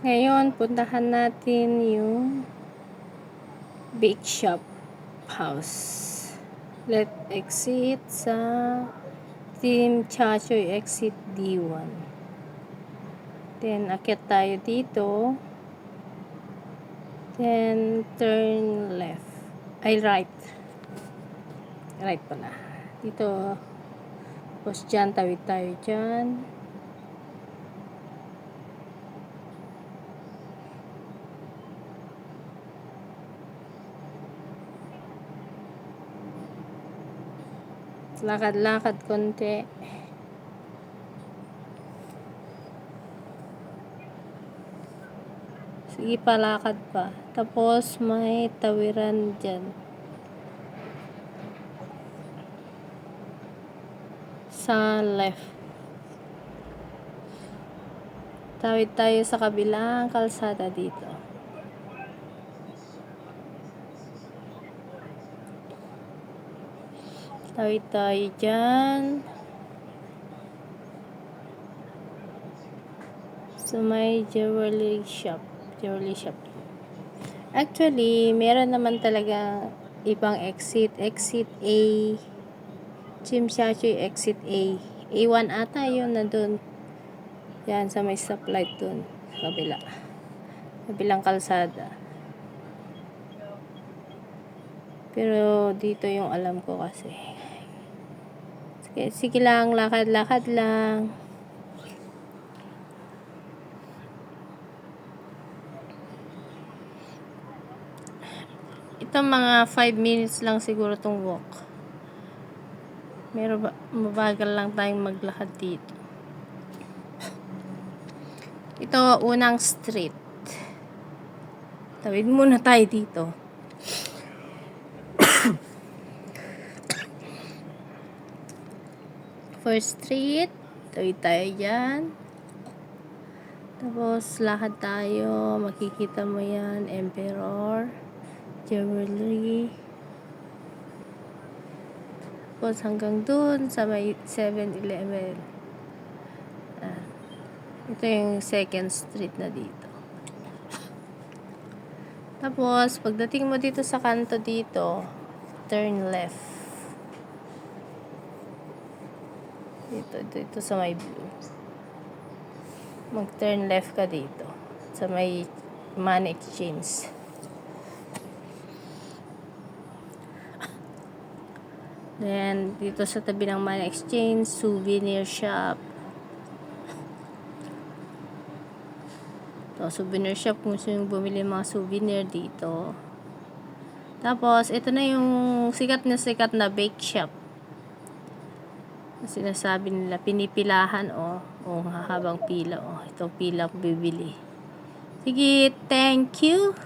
Ngayon, puntahan natin yung bake shop house. Let's exit sa Team Chachoy exit D1. Then, akyat tayo dito. Then, turn left. Ay, right. Right pala. Dito. Tapos dyan, tawid tayo dyan. Lakad-lakad konti. Sige pa, lakad pa. Tapos may tawiran dyan. Sa left. Tawid tayo sa kabilang kalsada dito. Tawid tayo dyan. So, may jewelry shop. Actually, meron naman talaga ibang exit. Exit A. Team Chachoy exit A. A1 ata yun na dun. Yan, sa may stoplight dun. Sa kabila. Kabilang kalsada. Pero dito yung alam ko kasi. Sige lang, lakad-lakad lang. Ito mga 5 minutes lang siguro tong walk. Mabagal lang tayong maglakad dito. Ito, unang street. Tawid muna tayo dito. First street. Tawid tayo dyan. Tapos, lakad tayo. Makikita mo yan. Emperor. Jewelry. Tapos, hanggang dun sa may 7-Eleven. Ito yung second street na dito. Tapos, pagdating mo dito sa kanto dito, turn left. Dito sa may blue. Mag-turn left ka dito. Sa may money exchange. Then, dito sa tabi ng money exchange, souvenir shop. So, souvenir shop, kung gusto yung bumili mga souvenir dito. Tapos, ito na yung sikat na bake shop. Sinasabi nila, pinipilahan, habang pila, ito pila ko bibili. Sige, thank you.